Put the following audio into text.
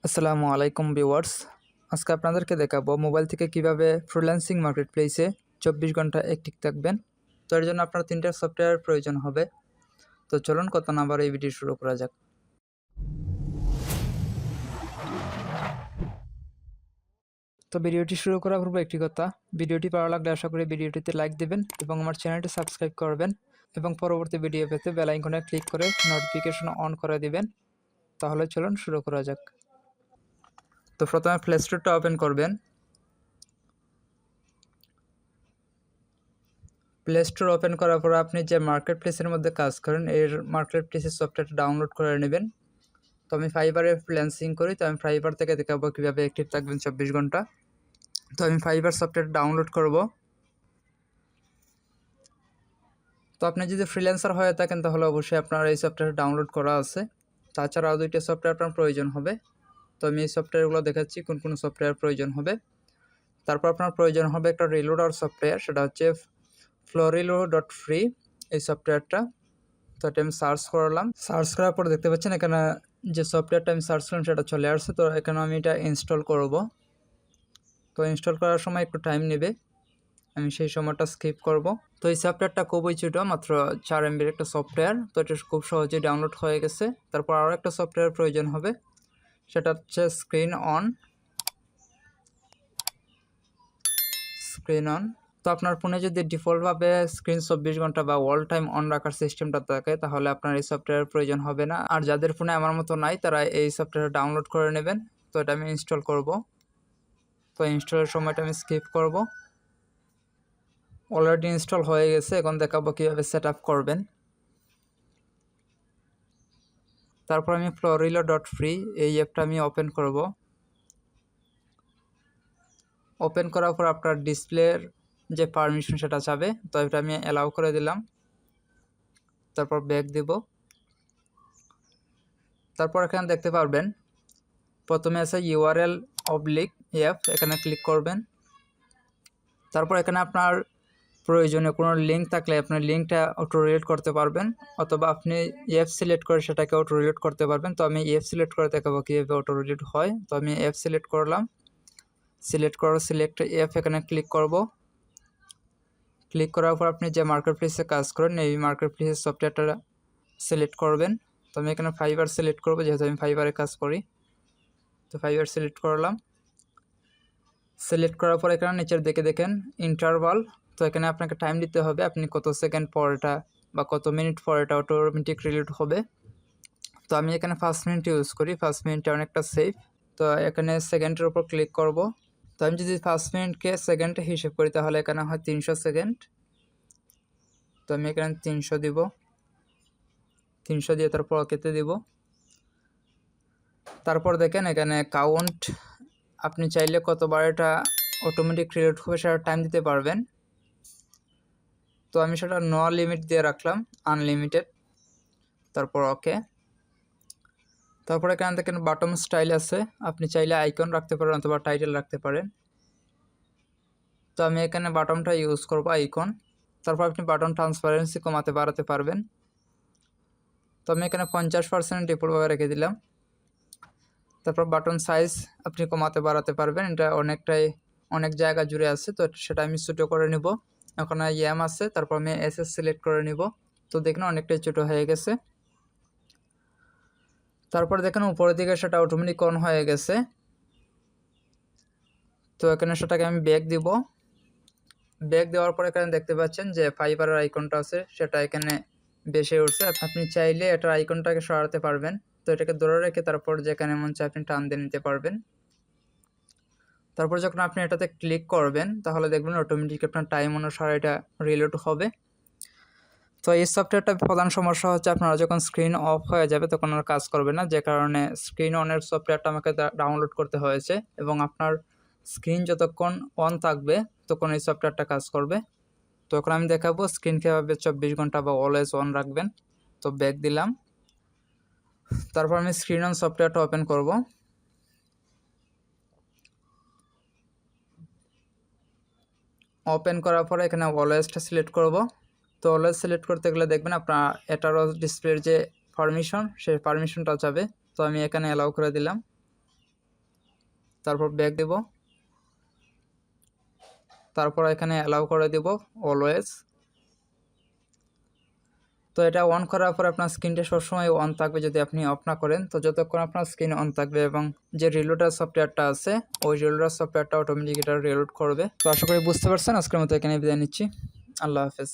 আসসালামু আলাইকুম ভিউয়ার্স, আজকে আপনাদেরকে দেখাবো মোবাইল থেকে কিভাবে ফ্রিল্যান্সিং মার্কেটপ্লেসে 24 ঘন্টা অ্যাক্টিভ থাকবেন। তো এর জন্য আপনার 3টা সফটওয়্যার প্রয়োজন হবে। তো চলুন কথা না বাড়িয়ে এই ভিডিও শুরু করা যাক। তো ভিডিওটি শুরু করার পূর্বে একটি কথা, ভিডিওটি ভালো লাগলে আশা করি ভিডিওটিতে লাইক দেবেন এবং আমার চ্যানেলটি সাবস্ক্রাইব করবেন এবং পরবর্তী ভিডিও পেতে বেল আইকনে ক্লিক করে নোটিফিকেশন অন করে দিবেন। তাহলে চলুন শুরু করা যাক। তো প্রথমে প্লে স্টোরটা ওপেন করবেন। প্লে স্টোর ওপেন করার পর আপনি যে মার্কেট প্লেসের মধ্যে কাজ করেন এর মার্কেট প্লেসের সফটওয়্যারটা ডাউনলোড করে নেবেন। তো আমি ফাইবারে ফ্রিল্যান্সিং করি, তো আমি ফাইবার থেকে দেখাবো কীভাবে অ্যাক্টিভ থাকবেন 24 ঘন্টা। তো আমি ফাইবার সফটওয়্যার ডাউনলোড করব। তো আপনি যদি ফ্রিল্যান্সার হয়ে থাকেন তাহলে অবশ্যই আপনার এই সফটওয়্যার ডাউনলোড করা আছে। তাছাড়াও 2টা সফটওয়্যার আপনার প্রয়োজন হবে। তো আমি এই সফটওয়্যারগুলো দেখাচ্ছি কোন কোন সফটওয়্যার প্রয়োজন হবে। তারপর আপনার প্রয়োজন হবে একটা রিলোডার সফটওয়্যার, সেটা হচ্ছে florilo.free এই সফটওয়্যারটা। তো এটা আমি সার্চ করলাম, সার্চ করার পর দেখতে পাচ্ছেন এখানে যে সফটওয়্যারটা আমি সার্চ করলাম সেটা চলে আসছে। তো এখানে আমি এটা ইনস্টল করব। তো ইনস্টল করার সময় একটু টাইম নেবে, আমি সেই সময়টা স্কিপ করব। তো এই সফটওয়্যারটা খুবই ছোটো, মাত্র 4 MB একটা সফটওয়্যার। তো এটা খুব সহজেই ডাউনলোড হয়ে গেছে। তারপর আরও একটা সফটওয়্যার প্রয়োজন হবে, সেটা হচ্ছে স্ক্রিন অন। তো আপনার ফোনে যদি ডিফল্টভাবে স্ক্রিন 24 ঘন্টা বা অল টাইম অন রাখার সিস্টেমটা থাকে তাহলে আপনার এই সফটওয়্যার প্রয়োজন হবে না। আর যাদের ফোনে আমার মতো নাই তারা এই সফটওয়্যার ডাউনলোড করে নেবেন। তো এটা আমি ইনস্টল করব। তো ইনস্টলের সময়টা আমি স্কিপ করব। অলরেডি ইনস্টল হয়ে গেছে, এখন দেখাবো কীভাবে সেট আপ করবেন। তারপর আমি florilo.free এই অ্যাপটা আমি ওপেন করব। ওপেন করার পর আপনার ডিসপ্লের যে পারমিশন সেটা চাবে, তো এটা আমি অ্যালাউ করে দিলাম। তারপর ব্যাক দেব। তারপর এখানে দেখতে পারবেন প্রথমে আছে URL/অ্যাপ, এখানে ক্লিক করবেন। তারপর এখানে আপনার প্রয়োজনীয় কোনো লিঙ্ক থাকলে আপনার লিঙ্কটা অটো রিলোড করতে পারবেন, অথবা আপনি অ্যাপ সিলেক্ট করে সেটাকে অটো রিলোড করতে পারবেন। তো আমি অ্যাপ সিলেক্ট করে দেখাবো কীভাবে অটো রিলোড হয়। তো আমি অ্যাপ সিলেক্ট করলাম, সিলেক্ট অ্যাপ এখানে ক্লিক করব। ক্লিক করার পর আপনি যে মার্কেট প্লেসে কাজ করেন এই মার্কেট প্লেসের সফটওয়্যারটা সিলেক্ট করবেন। তো আমি এখানে ফাইবার সিলেক্ট করব, যেহেতু আমি ফাইবারে কাজ করি। তো ফাইবার সিলেক্ট করলাম। সিলেক্ট করার পর এখানে নিচের দিকে দেখেন ইন্টারভাল। তো এখানে আপনাকে টাইম দিতে হবে, আপনি কত সেকেন্ড পর এটা বা কত মিনিট পর এটা অটোমেটিক রিলোড হবে। তো আমি এখানে 5 মিনিট ইউজ করি, 5 মিনিটটা অনেকটা সেফ। তো এখানে সেকেন্ডের উপর ক্লিক করব। তো আমি যদি 5 মিনিটকে সেকেন্ডে হিসেব করি তাহলে এখানে হয় 300 সেকেন্ড। তো আমি এখানে 300 দিব, 300 দিয়ে তারপর ওকেতে দিব। তারপর দেখেন এখানে কাউন্ট, আপনি চাইলে কতবার এটা অটোমেটিক রিলোড হবে সেটা টাইম দিতে পারবেন। তো আমি সেটা নো লিমিট দিয়ে রাখলাম, আনলিমিটেড। তারপর ওকে। তারপর এখানে দেখেন বাটন স্টাইল আছে, আপনি চাইলে আইকন রাখতে পারেন অথবা টাইটেল রাখতে পারেন। তো আমি এখানে বাটনটা ইউজ করব, আইকন। তারপর আপনি বাটন ট্রান্সপারেন্সি কমাতে বাড়াতে পারবেন। তো আমি এখানে 50% ডিফল্টভাবে রেখে দিলাম। তারপর বাটন সাইজ আপনি কমাতে বাড়াতে পারবেন, এটা অনেক জায়গা জুড়ে আছে। তো সেটা আমি ছোটো করে নিব। এখন এম আছে, তারপর আমি SS সিলেক্ট করে নিব। তো দেখুন অনেকটাই ছোটো হয়ে গেছে। তারপর দেখেন উপরের দিকে সেটা অটোমেটিক অন হয়ে গেছে। তো এখানে সেটাকে আমি ব্যাক দিব। ব্যাক দেওয়ার পর এখানে দেখতে পাচ্ছেন যে ফাইবারের আইকনটা আছে সেটা এখানে বেশি উঠছে। আপনি চাইলে এটার আইকনটাকে সরাতে পারবেন। তো এটাকে ধরে রেখে তারপর যেখানে মন চায় আপনি টান দিয়ে নিতে পারবেন। তারপর যখন আপনি এটাতে ক্লিক করবেন তাহলে দেখবেন অটোমেটিক আপনার টাইম অনুসারে এটা রিলোড হবে। তো এই সফটওয়্যারটার প্রধান সমস্যা হচ্ছে আপনারা যখন স্ক্রিন অফ হয়ে যাবে তখন আর কাজ করবে না, যে কারণে স্ক্রিন অনের সফটওয়্যারটা আমাকে ডাউনলোড করতে হয়েছে। এবং আপনার স্ক্রিন যতক্ষণ অন থাকবে তখন এই সফটওয়্যারটা কাজ করবে। তো এখন আমি দেখাবো স্ক্রিন কীভাবে 24 ঘন্টা বা অলওয়েজ অন রাখবেন। তো ব্যাক দিলাম। তারপর আমি স্ক্রিন অন সফটওয়্যারটা ওপেন করব। ওপেন করার পরে এখানে অলওয়েজটা সিলেক্ট করব। তো অলওয়েজ সিলেক্ট করতে গেলে দেখবেন আপনার এটারও ডিসপ্লের যে পারমিশন সেই পারমিশনটা যাবে। তো আমি এখানে অ্যালাউ করে দিলাম। তারপর ব্যাক দেব, তারপর এখানে অ্যালাউ করে দেব অলওয়েজ। তো এটা অন করার পর আপনার স্ক্রিনটা সবসময় অন থাকবে যদি আপনি অফ না করেন। তো যতক্ষণ আপনার স্ক্রিন অন থাকবে এবং যে রিলোডার সফটওয়্যারটা আছে ওই রিলোডার সফটওয়্যারটা অটোমেটিক এটা রিলোড করবে। তো আশা করি বুঝতে পারছেন। আজকের মতো এখানে বিদায় নিচ্ছি। আল্লাহ হাফেজ।